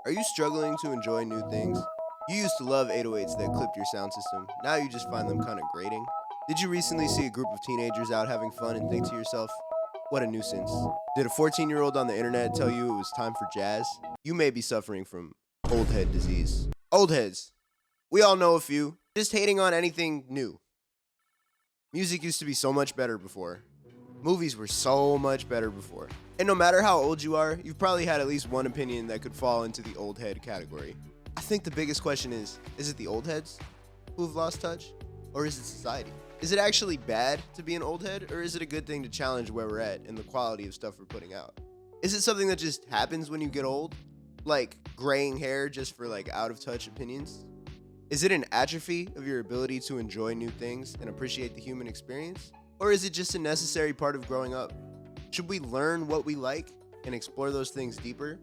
Are you struggling to enjoy new things? You used to love 808s that clipped your sound system. Now you just find them kind of grating. Did you recently see a group of teenagers out having fun and think to yourself, what a nuisance? Did a 14-year-old on the internet tell you it was time for jazz? You may be suffering from old head disease. Old heads. We all know a few. Just hating on anything new. Music used to be so much better before. Movies were so much better before. And no matter how old you are, you've probably had at least one opinion that could fall into the old head category. I think the biggest question is it the old heads who have lost touch? Or is it society? Is it actually bad to be an old head? Or is it a good thing to challenge where we're at and the quality of stuff we're putting out? Is it something that just happens when you get old? Like graying hair just for like out of touch opinions? Is it an atrophy of your ability to enjoy new things and appreciate the human experience? Or is it just a necessary part of growing up? Should we learn what we like and explore those things deeper?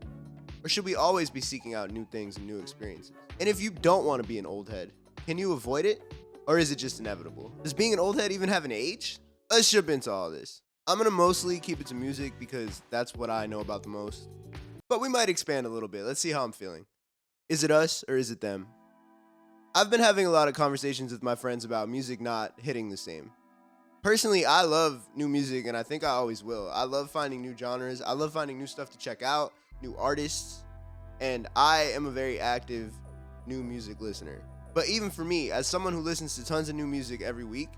Or should we always be seeking out new things and new experiences? And if you don't want to be an old head, can you avoid it? Or is it just inevitable? Does being an old head even have an age? Let's jump into all this. I'm going to mostly keep it to music because that's what I know about the most. But we might expand a little bit. Let's see how I'm feeling. Is it us or is it them? I've been having a lot of conversations with my friends about music not hitting the same. Personally, I love new music and I think I always will. I love finding new genres. I love finding new stuff to check out, new artists, and I am a very active new music listener. But even for me, as someone who listens to tons of new music every week,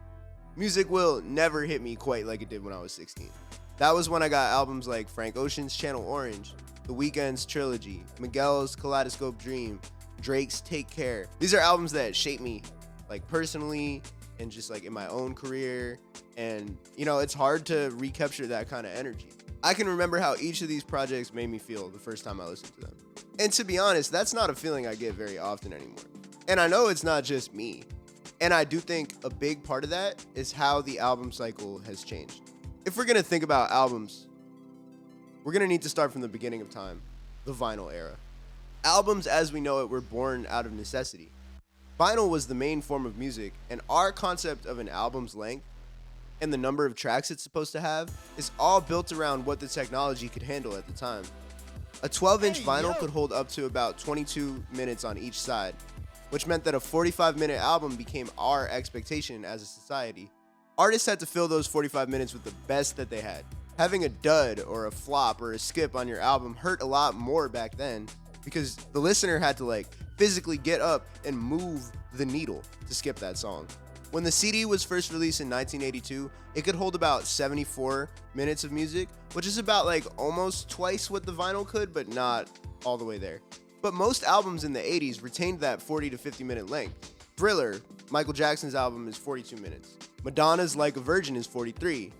music will never hit me quite like it did when I was 16. That was when I got albums like Frank Ocean's Channel Orange, The Weeknd's Trilogy, Miguel's Kaleidoscope Dream, Drake's Take Care. These are albums that shape me, like personally and just like in my own career. And you know, it's hard to recapture that kind of energy. I can remember how each of these projects made me feel the first time I listened to them. And to be honest, that's not a feeling I get very often anymore. And I know it's not just me. And I do think a big part of that is how the album cycle has changed. If we're gonna think about albums, we're gonna need to start from the beginning of time, the vinyl era. Albums as we know it were born out of necessity. Vinyl was the main form of music, and our concept of an album's length and the number of tracks it's supposed to have is all built around what the technology could handle at the time. A 12-inch vinyl could hold up to about 22 minutes on each side, which meant that a 45-minute album became our expectation as a society. Artists had to fill those 45 minutes with the best that they had. Having a dud or a flop or a skip on your album hurt a lot more back then because the listener had to like physically get up and move the needle to skip that song. When the CD was first released in 1982, it could hold about 74 minutes of music, which is about like almost twice what the vinyl could, but not all the way there. But most albums in the 80s retained that 40 to 50 minute length. Thriller, Michael Jackson's album, is 42 minutes. Madonna's Like a Virgin is 43.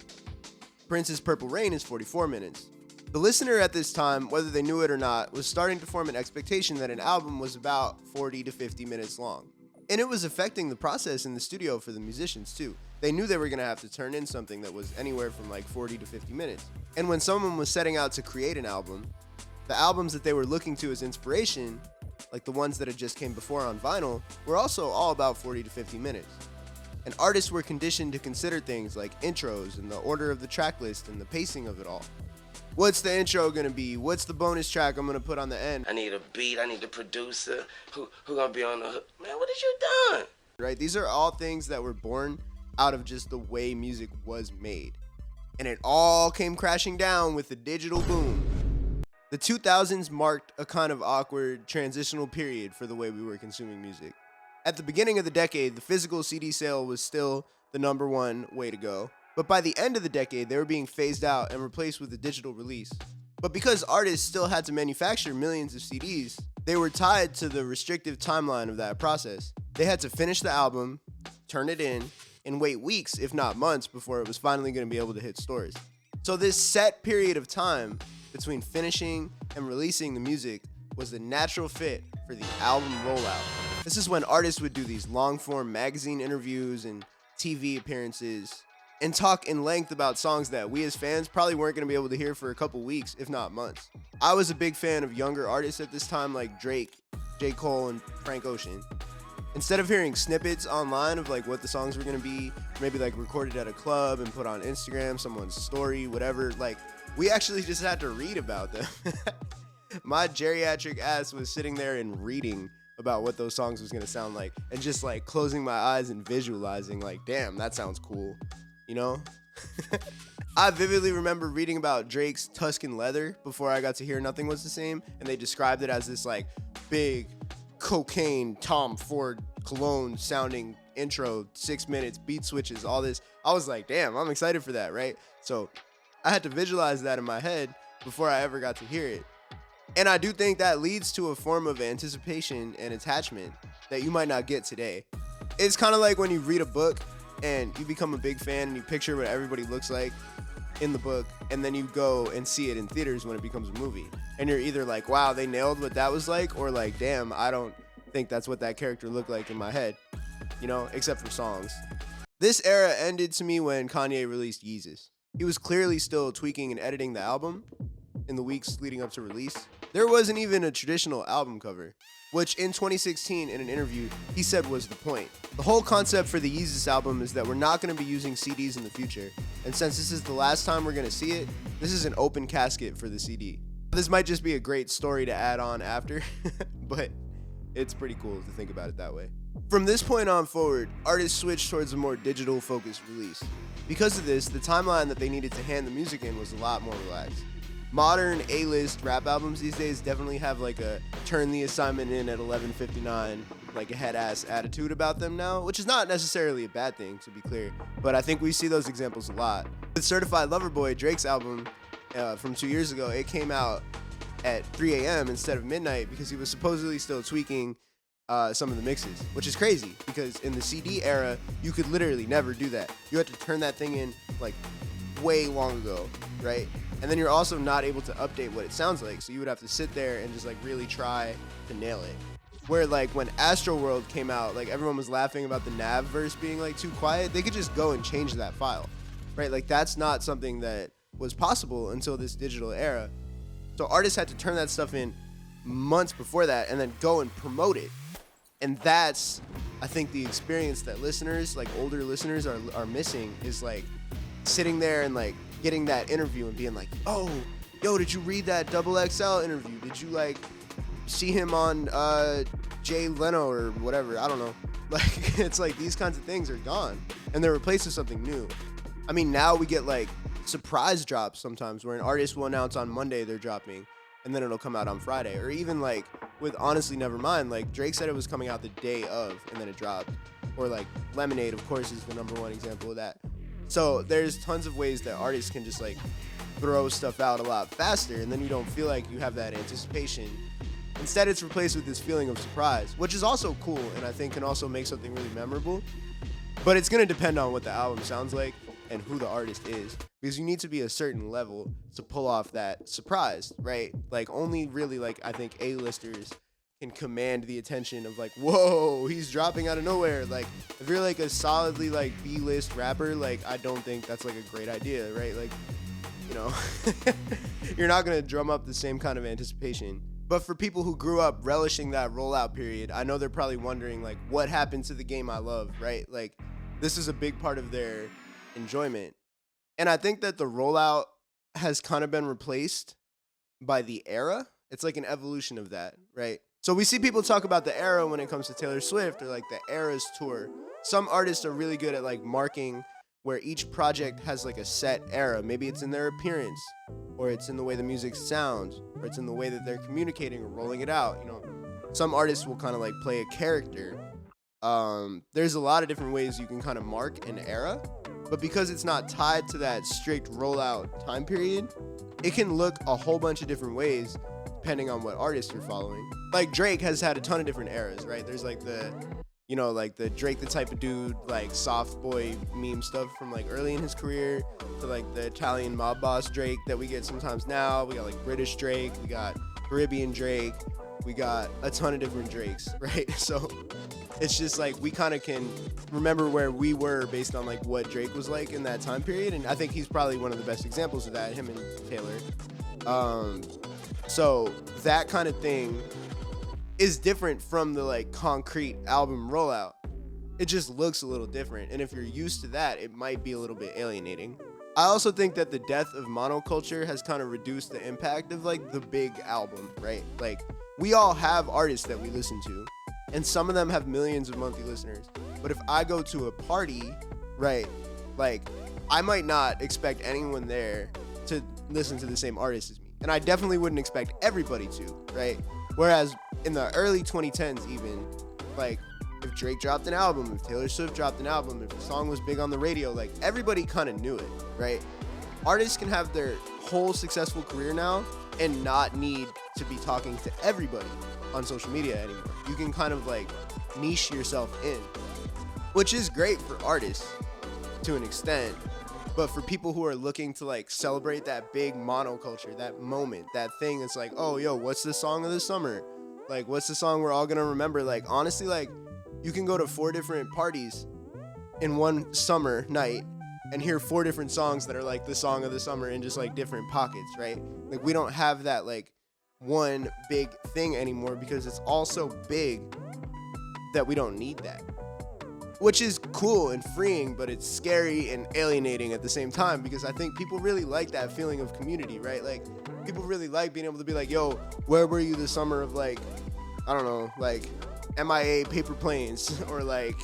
Prince's Purple Rain is 44 minutes. The listener at this time, whether they knew it or not, was starting to form an expectation that an album was about 40 to 50 minutes long. And it was affecting the process in the studio for the musicians too. They knew they were going to have to turn in something that was anywhere from like 40 to 50 minutes. And when someone was setting out to create an album, the albums that they were looking to as inspiration, like the ones that had just came before on vinyl, were also all about 40 to 50 minutes. And artists were conditioned to consider things like intros and the order of the track list and the pacing of it all. What's the intro gonna be? What's the bonus track I'm gonna put on the end? I need a beat, I need a producer. Who gonna be on the hook? Man, what did you done? Right? These are all things that were born out of just the way music was made. And it all came crashing down with the digital boom. The 2000s marked a kind of awkward transitional period for the way we were consuming music. At the beginning of the decade, the physical CD sale was still the number one way to go. But by the end of the decade, they were being phased out and replaced with a digital release. But because artists still had to manufacture millions of CDs, they were tied to the restrictive timeline of that process. They had to finish the album, turn it in, and wait weeks, if not months, before it was finally going to be able to hit stores. So this set period of time between finishing and releasing the music was the natural fit for the album rollout. This is when artists would do these long-form magazine interviews and TV appearances and talk in length about songs that we as fans probably weren't going to be able to hear for a couple weeks, if not months. I was a big fan of younger artists at this time like Drake, J. Cole, and Frank Ocean. Instead of hearing snippets online of like what the songs were going to be, maybe like recorded at a club and put on Instagram, someone's story, whatever, like we actually just had to read about them. My geriatric ass was sitting there and reading about what those songs was gonna sound like, and just like closing my eyes and visualizing, like, damn, that sounds cool, you know? I vividly remember reading about Drake's Tuscan Leather before I got to hear Nothing Was the Same, and they described it as this like big cocaine Tom Ford cologne sounding intro, 6 minutes, beat switches, all this. I was like, damn, I'm excited for that, right? So I had to visualize that in my head before I ever got to hear it. And I do think that leads to a form of anticipation and attachment that you might not get today. It's kind of like when you read a book and you become a big fan and you picture what everybody looks like in the book, and then you go and see it in theaters when it becomes a movie. And you're either like, wow, they nailed what that was like, or like, damn, I don't think that's what that character looked like in my head, you know, except for songs. This era ended to me when Kanye released Yeezus. He was clearly still tweaking and editing the album in the weeks leading up to release. There wasn't even a traditional album cover, which in 2016 in an interview he said was the point. The whole concept for the Yeezus album is that we're not going to be using CDs in the future, and since this is the last time we're going to see it, this is an open casket for the CD. This might just be a great story to add on after, but it's pretty cool to think about it that way. From this point on forward, artists switched towards a more digital focused release. Because of this, the timeline that they needed to hand the music in was a lot more relaxed. Modern A-list rap albums these days definitely have like a turn the assignment in at 11:59, like a head-ass attitude about them now, which is not necessarily a bad thing, to be clear, but I think we see those examples a lot. With Certified Lover Boy, Drake's album from 2 years ago, it came out at 3 a.m. instead of midnight because he was supposedly still tweaking some of the mixes, which is crazy because in the CD era, you could literally never do that. You had to turn that thing in like way long ago, right? And then you're also not able to update what it sounds like, so you would have to sit there and just like really try to nail it. Where like when Astroworld came out, like everyone was laughing about the Nav verse being like too quiet, they could just go and change that file, right? Like that's not something that was possible until this digital era. So artists had to turn that stuff in months before that and then go and promote it. And that's, I think, the experience that listeners, like older listeners, are missing, is like sitting there and like getting that interview and being like, oh, yo, did you read that XXL interview? Did you like see him on Jay Leno or whatever? I don't know. Like, it's like these kinds of things are gone and they're replaced with something new. I mean, now we get like surprise drops sometimes where an artist will announce on Monday they're dropping and then it'll come out on Friday. Or even like with Honestly Nevermind, like Drake said it was coming out the day of and then it dropped. Or like Lemonade, of course, is the #1 example of that. So there's tons of ways that artists can just like throw stuff out a lot faster, and then you don't feel like you have that anticipation. Instead, it's replaced with this feeling of surprise, which is also cool and I think can also make something really memorable. But it's going to depend on what the album sounds like and who the artist is, because you need to be a certain level to pull off that surprise, right? Like only really like I think A-listers can command the attention of like, whoa, he's dropping out of nowhere. Like if you're like a solidly like B-list rapper, like I don't think that's like a great idea, right? Like, you know, you're not gonna drum up the same kind of anticipation. But for people who grew up relishing that rollout period, I know they're probably wondering like, what happened to the game I love, right? Like this is a big part of their enjoyment. And I think that the rollout has kind of been replaced by the era. It's like an evolution of that, right? So we see people talk about the era when it comes to Taylor Swift or like the Eras tour. Some artists are really good at like marking where each project has like a set era. Maybe it's in their appearance, or it's in the way the music sounds, or it's in the way that they're communicating or rolling it out. You know, some artists will kind of like play a character. There's a lot of different ways you can kind of mark an era, but because it's not tied to that strict rollout time period, it can look a whole bunch of different ways depending on what artist you're following. Like Drake has had a ton of different eras, right? There's like the, you know, like the Drake the Type of Dude, like soft boy meme stuff from like early in his career, to like the Italian mob boss Drake that we get sometimes now. We got like British Drake, we got Caribbean Drake, we got a ton of different Drakes, right? So it's just like we kind of can remember where we were based on like what Drake was like in that time period, and I think he's probably one of the best examples of that, him and Taylor. So that kind of thing is different from the like concrete album rollout. It just looks a little different, and if you're used to that, it might be a little bit alienating. I also think that the death of monoculture has kind of reduced the impact of like the big album, right? Like we all have artists that we listen to, and some of them have millions of monthly listeners. But if I go to a party, right, like I might not expect anyone there to listen to the same artist as me. And I definitely wouldn't expect everybody to, right? Whereas in the early 2010s even, like if Drake dropped an album, if Taylor Swift dropped an album, if a song was big on the radio, like everybody kind of knew it, right? Artists can have their whole successful career now and not need to be talking to everybody on social media anymore. You can kind of like niche yourself in, which is great for artists to an extent. But for people who are looking to like celebrate that big monoculture, that moment, that thing that's like, oh, yo, what's the song of the summer? Like, what's the song we're all gonna remember? Like, honestly, like, you can go to 4 different parties in one summer night and hear 4 different songs that are like the song of the summer in just like different pockets, right? Like, we don't have that like one big thing anymore because it's all so big that we don't need that. Which is cool and freeing, but it's scary and alienating at the same time because I think people really like that feeling of community, right? Like, people really like being able to be like, yo, where were you the summer of like, I don't know, like MIA Paper Planes or like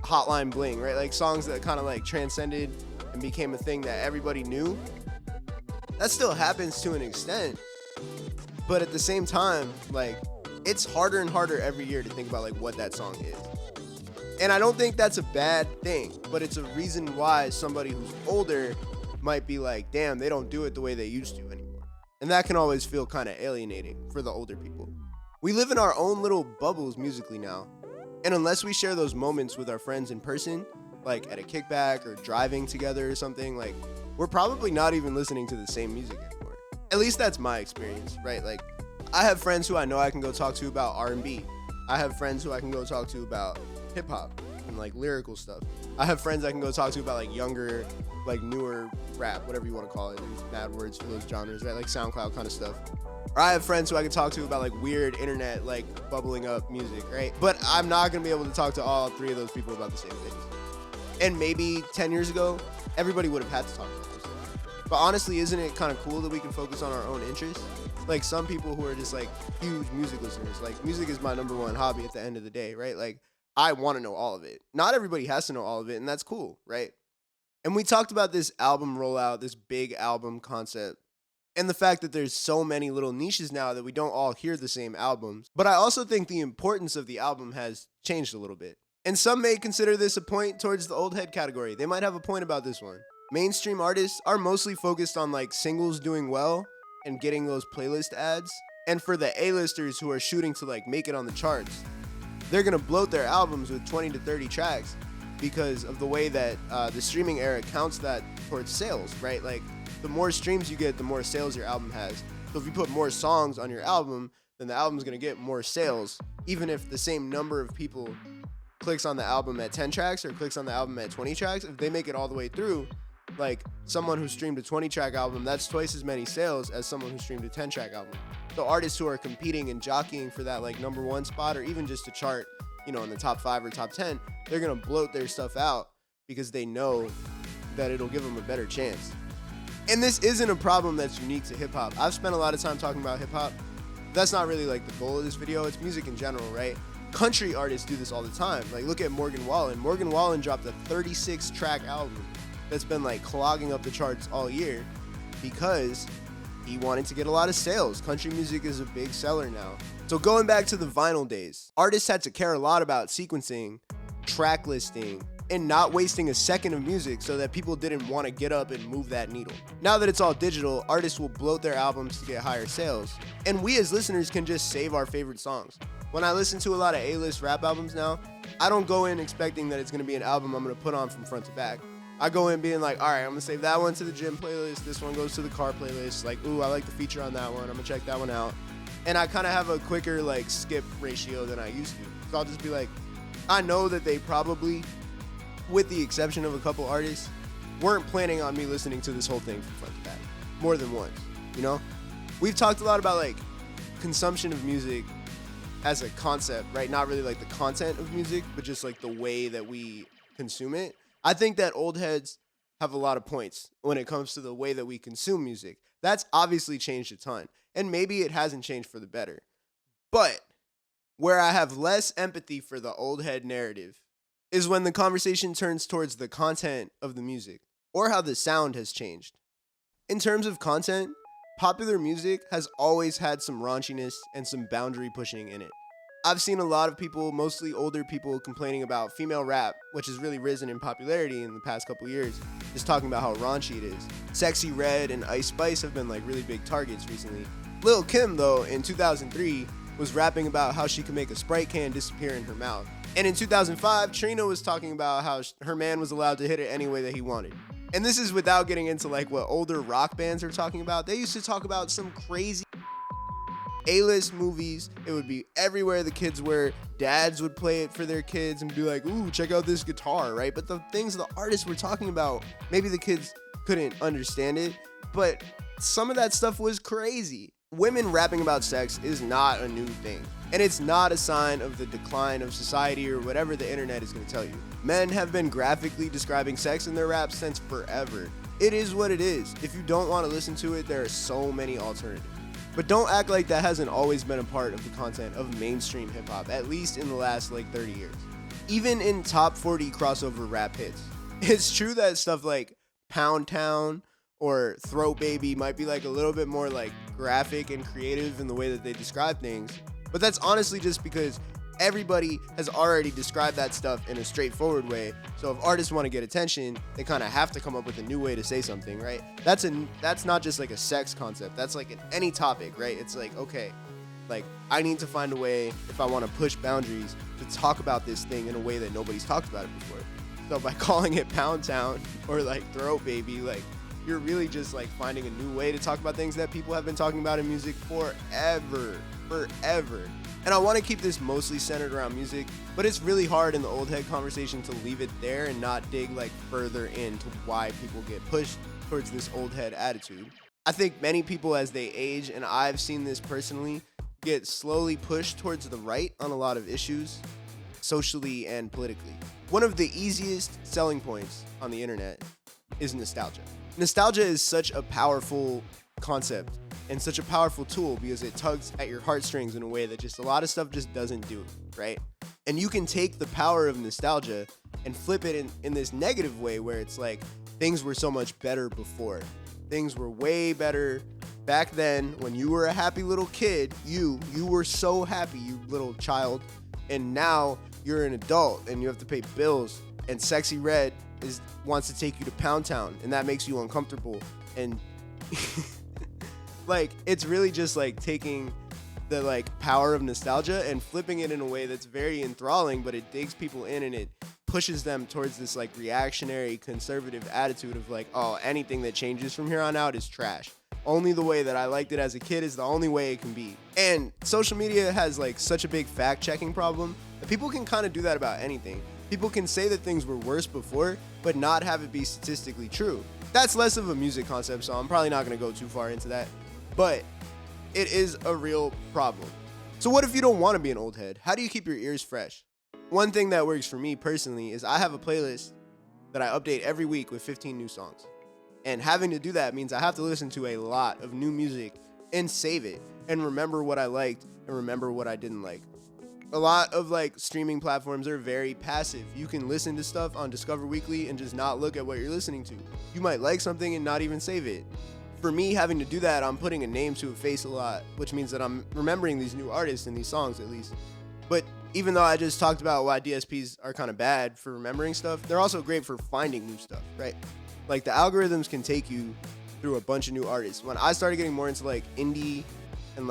Hotline Bling, right? Like songs that kind of like transcended and became a thing that everybody knew. That still happens to an extent, but at the same time, like, it's harder and harder every year to think about like what that song is. And I don't think that's a bad thing, but it's a reason why somebody who's older might be like, damn, they don't do it the way they used to anymore. And that can always feel kind of alienating for the older people. We live in our own little bubbles musically now. And unless we share those moments with our friends in person, like at a kickback or driving together or something, like we're probably not even listening to the same music anymore. At least that's my experience, right? Like I have friends who I know I can go talk to about R&B. I have friends who I can go talk to about hip hop and like lyrical stuff. I have friends I can go talk to about like younger, like newer rap, whatever you want to call it. There's bad words for those genres, right? Like SoundCloud kind of stuff. Or I have friends who I can talk to about like weird internet, like bubbling up music, right? But I'm not going to be able to talk to all 3 of those people about the same things. And maybe 10 years ago, everybody would have had to talk about those things. But honestly, isn't it kind of cool that we can focus on our own interests? Like some people who are just like huge music listeners, like music is my number one hobby at the end of the day, right? Like I want to know all of it. Not everybody has to know all of it, and that's cool, right? And we talked about this album rollout, this big album concept, and the fact that there's so many little niches now that we don't all hear the same albums. But I also think the importance of the album has changed a little bit. And some may consider this a point towards the old head category. They might have a point about this one. Mainstream artists are mostly focused on like singles doing well and getting those playlist ads. And for the A-listers who are shooting to like make it on the charts, they're gonna bloat their albums with 20 to 30 tracks because of the way that the streaming era counts that towards sales, right? Like the more streams you get, the more sales your album has. So if you put more songs on your album, then the album's gonna get more sales, even if the same number of people clicks on the album at 10 tracks or clicks on the album at 20 tracks. If they make it all the way through, like someone who streamed a 20-track album, that's twice as many sales as someone who streamed a 10-track album. So artists who are competing and jockeying for that like number 1 spot or even just a chart, you know, in the top 5 or top 10, they're gonna bloat their stuff out because they know that it'll give them a better chance. And this isn't a problem that's unique to hip hop. I've spent a lot of time talking about hip hop. That's not really like the goal of this video. It's music in general, right? Country artists do this all the time. Like look at Morgan Wallen. Morgan Wallen dropped a 36-track album that's been like clogging up the charts all year because he wanted to get a lot of sales. Country music is a big seller now. So going back to the vinyl days, artists had to care a lot about sequencing, track listing, and not wasting a second of music so that people didn't want to get up and move that needle. Now that it's all digital, artists will bloat their albums to get higher sales. And we as listeners can just save our favorite songs. When I listen to a lot of A-list rap albums now, I don't go in expecting that it's going to be an album I'm going to put on from front to back. I go in being like, all right, I'm going to save that one to the gym playlist. This one goes to the car playlist. Like, ooh, I like the feature on that one. I'm going to check that one out. And I kind of have a quicker like skip ratio than I used to. So I'll just be like, I know that they probably, with the exception of a couple artists, weren't planning on me listening to this whole thing from front to back more than once, you know? We've talked a lot about like consumption of music as a concept, right? Not really like the content of music, but just like the way that we consume it. I think that old heads have a lot of points when it comes to the way that we consume music. That's obviously changed a ton. And maybe it hasn't changed for the better. But where I have less empathy for the old head narrative is when the conversation turns towards the content of the music or how the sound has changed. In terms of content, popular music has always had some raunchiness and some boundary pushing in it. I've seen a lot of people, mostly older people, complaining about female rap, which has really risen in popularity in the past couple years, just talking about how raunchy it is. Sexy Red and Ice Spice have been like really big targets recently. Lil' Kim, though, in 2003, was rapping about how she could make a Sprite can disappear in her mouth. And in 2005, Trina was talking about how her man was allowed to hit it any way that he wanted. And this is without getting into like what older rock bands are talking about. They used to talk about some crazy A-list movies. It would be everywhere the kids were. Dads would play it for their kids and be like, ooh, check out this guitar, right? But the things the artists were talking about, maybe the kids couldn't understand it, but some of that stuff was crazy. Women rapping about sex is not a new thing. And it's not a sign of the decline of society or whatever the internet is going to tell you. Men have been graphically describing sex in their raps since forever. It is what it is. If you don't want to listen to it, there are so many alternatives. But don't act like that hasn't always been a part of the content of mainstream hip-hop, at least in the last 30 years. Even in top 40 crossover rap hits. It's true that stuff like Pound Town or Throat Baby might be a little bit more graphic and creative in the way that they describe things. But that's honestly just because everybody has already described that stuff in a straightforward way. So if artists want to get attention, they kind of have to come up with a new way to say something, right? That's not just a sex concept. That's in any topic, right? It's okay, I need to find a way, if I want to push boundaries, to talk about this thing in a way that nobody's talked about it before. So by calling it Pound Town or Throat Baby, you're really just finding a new way to talk about things that people have been talking about in music forever. And I want to keep this mostly centered around music, but it's really hard in the old head conversation to leave it there and not dig further into why people get pushed towards this old head attitude. I think many people as they age, and I've seen this personally, get slowly pushed towards the right on a lot of issues, socially and politically. One of the easiest selling points on the internet is nostalgia. Nostalgia is such a powerful concept and such a powerful tool because it tugs at your heartstrings in a way that just a lot of stuff just doesn't do, right? And you can take the power of nostalgia and flip it in this negative way where it's things were so much better before. Things were way better back then when you were a happy little kid. You were so happy, you little child. And now you're an adult and you have to pay bills, and Sexy Red wants to take you to Pound Town, and that makes you uncomfortable. And it's really just taking the power of nostalgia and flipping it in a way that's very enthralling, but it digs people in and it pushes them towards this reactionary conservative attitude of oh, anything that changes from here on out is trash. Only the way that I liked it as a kid is the only way it can be. And social media has such a big fact-checking problem that people can kind of do that about anything. People can say that things were worse before, but not have it be statistically true. That's less of a music concept, so I'm probably not going to go too far into that. But it is a real problem. So what if you don't want to be an old head? How do you keep your ears fresh? One thing that works for me personally is I have a playlist that I update every week with 15 new songs. And having to do that means I have to listen to a lot of new music and save it and remember what I liked and remember what I didn't like. A lot of streaming platforms are very passive. You can listen to stuff on Discover Weekly and just not look at what you're listening to. You might like something and not even save it. For me, having to do that, I'm putting a name to a face a lot, which means that I'm remembering these new artists and these songs at least. But even though I just talked about why DSPs are kind of bad for remembering stuff, they're also great for finding new stuff, right? The algorithms can take you through a bunch of new artists. When I started getting more into indie and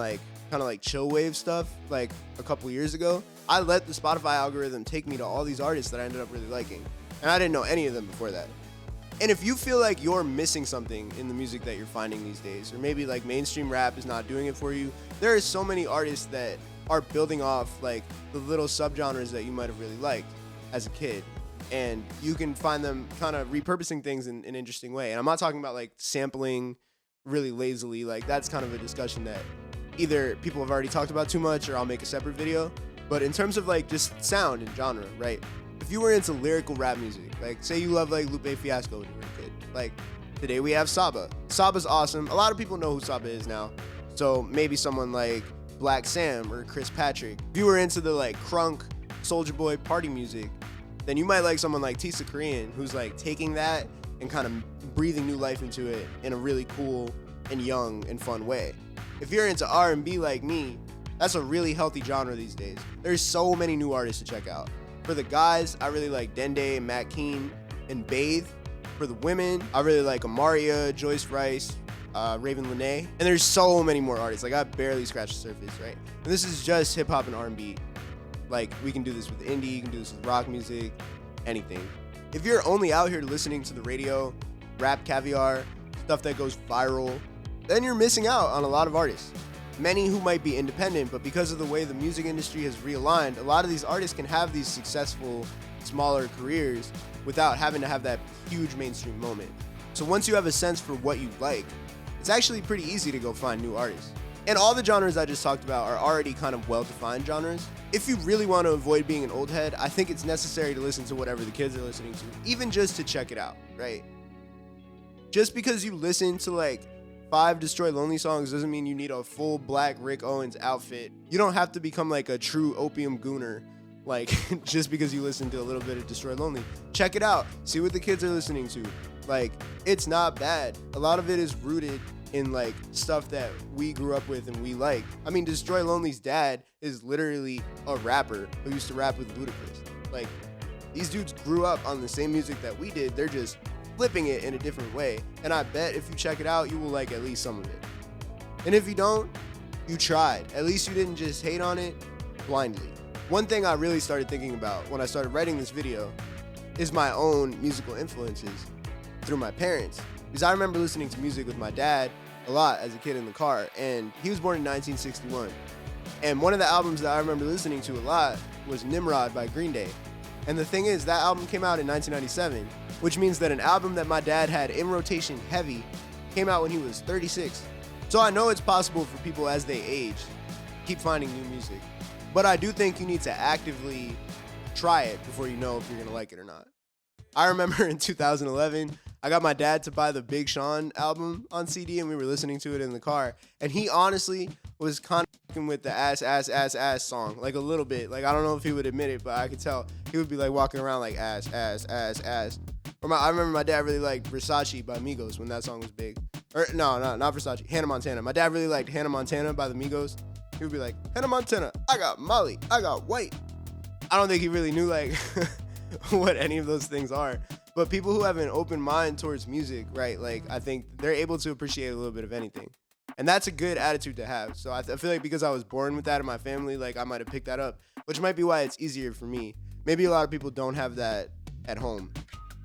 kind of chill wave stuff a couple years ago, I let the Spotify algorithm take me to all these artists that I ended up really liking. And I didn't know any of them before that. And if you feel you're missing something in the music that you're finding these days, or maybe mainstream rap is not doing it for you, there are so many artists that are building off the little subgenres that you might have really liked as a kid. And you can find them kind of repurposing things in an interesting way. And I'm not talking about sampling really lazily. That's kind of a discussion that either people have already talked about too much or I'll make a separate video. But in terms of just sound and genre, right? If you were into lyrical rap music, say you love Lupe Fiasco when you were a kid, Like today we have Saba. Saba's awesome. A lot of people know who Saba is now. So maybe someone like Black Sam or Chris Patrick. If you were into the like crunk, Soulja Boy party music, then you might like someone like Tisa Korean, who's like taking that and kind of breathing new life into it in a really cool and young and fun way. If you're into R&B like me, that's a really healthy genre these days. There's so many new artists to check out. For the guys, I really like Dende, Matt Keen, and Bathe. For the women, I really like Amaria, Joyce Rice, Raven Lene, and there's so many more artists. Like I barely scratched the surface, right? And this is just hip hop and R&B. Like we can do this with indie, you can do this with rock music, anything. If you're only out here listening to the radio, rap caviar, stuff that goes viral, then you're missing out on a lot of artists. Many who might be independent, but because of the way the music industry has realigned, a lot of these artists can have these successful, smaller careers without having to have that huge mainstream moment. So once you have a sense for what you like, it's actually pretty easy to go find new artists. And all the genres I just talked about are already kind of well-defined genres. If you really want to avoid being an old head, I think it's necessary to listen to whatever the kids are listening to, even just to check it out, right? Just because you listen to like 5 Destroy Lonely songs doesn't mean you need a full black Rick Owens outfit. You don't have to become like a true opium gooner, like just because you listen to a little bit of Destroy Lonely. Check it out. See what the kids are listening to. Like, it's not bad. A lot of it is rooted in like stuff that we grew up with and we like. I mean, Destroy Lonely's dad is literally a rapper who used to rap with Ludacris. Like, these dudes grew up on the same music that we did. They're just flipping it in a different way. And I bet if you check it out, you will like at least some of it. And if you don't, you tried. At least you didn't just hate on it blindly. One thing I really started thinking about when I started writing this video is my own musical influences through my parents. Because I remember listening to music with my dad a lot as a kid in the car, and he was born in 1961. And one of the albums that I remember listening to a lot was Nimrod by Green Day. And the thing is, that album came out in 1997, which means that an album that my dad had in rotation heavy came out when he was 36. So I know it's possible for people as they age keep finding new music. But I do think you need to actively try it before you know if you're gonna like it or not. I remember in 2011, I got my dad to buy the Big Sean album on CD and we were listening to it in the car. And he honestly was kind of fucking with the ass song, like a little bit. Like, I don't know if he would admit it, but I could tell he would be like walking around like ass. Or I remember my dad really liked Versace by Migos when that song was big. Or no, not Versace, Hannah Montana. My dad really liked Hannah Montana by the Migos. He would be like, Hannah Montana, I got Molly, I got White. I don't think he really knew like what any of those things are. But people who have an open mind towards music, right, like I think they're able to appreciate a little bit of anything. And that's a good attitude to have. So I feel like because I was born with that in my family, like I might have picked that up, which might be why it's easier for me. Maybe a lot of people don't have that at home.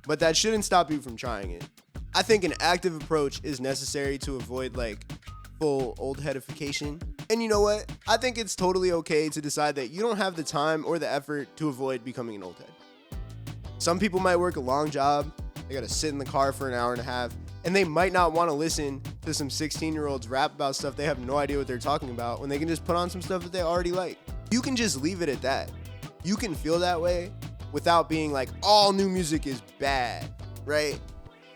But that shouldn't stop you from trying it. I think an active approach is necessary to avoid like full oldheadification. And you know what? I think it's totally okay to decide that you don't have the time or the effort to avoid becoming an old head. Some people might work a long job, they gotta sit in the car for an hour and a half, and they might not wanna listen to some 16-year-olds rap about stuff they have no idea what they're talking about when they can just put on some stuff that they already like. You can just leave it at that. You can feel that way without being like, all new music is bad, right?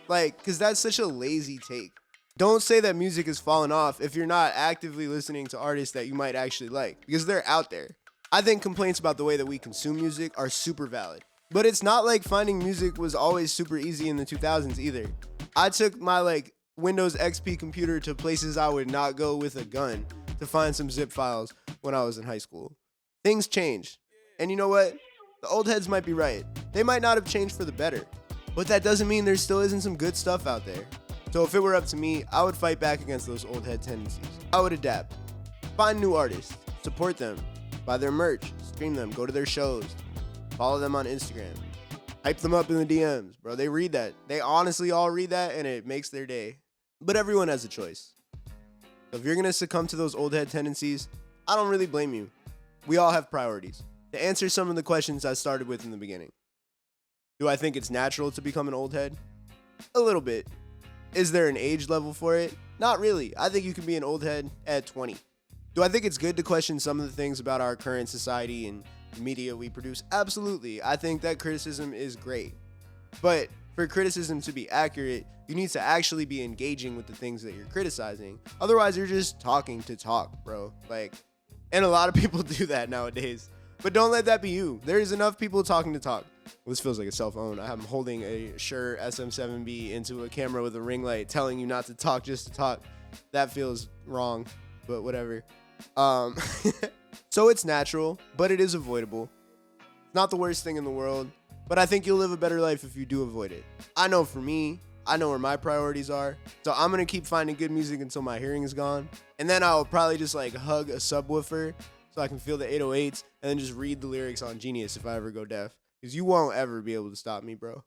Like, cause that's such a lazy take. Don't say that music has fallen off if you're not actively listening to artists that you might actually like, because they're out there. I think complaints about the way that we consume music are super valid. But it's not like finding music was always super easy in the 2000s either. I took my like Windows XP computer to places I would not go with a gun to find some zip files when I was in high school. Things changed. And you know what? The old heads might be right. They might not have changed for the better. But that doesn't mean there still isn't some good stuff out there. So if it were up to me, I would fight back against those old head tendencies. I would adapt. Find new artists. Support them. Buy their merch. Stream them. Go to their shows. Follow them on Instagram. Hype them up in the DMs, bro. They read that. They honestly all read that, and it makes their day. But everyone has a choice. So if you're going to succumb to those old head tendencies, I don't really blame you. We all have priorities. To answer some of the questions I started with in the beginning. Do I think it's natural to become an old head? A little bit. Is there an age level for it? Not really. I think you can be an old head at 20. Do I think it's good to question some of the things about our current society and media we produce? Absolutely. I think that criticism is great. But For criticism to be accurate, you need to actually be engaging with the things that you're criticizing. Otherwise, you're just talking to talk, bro. Like, and a lot of people do that nowadays. But don't let that be you. There's enough people talking to talk. Well, this feels like a cell phone. I'm holding a Shure SM7B into a camera with a ring light telling you not to talk just to talk. That feels wrong, but whatever. So it's natural, but it is avoidable. It's not the worst thing in the world, but I think you'll live a better life if you do avoid it. I know for me, I know where my priorities are, so I'm going to keep finding good music until my hearing is gone. And then I'll probably just like hug a subwoofer so I can feel the 808s and then just read the lyrics on Genius if I ever go deaf. Because you won't ever be able to stop me, bro.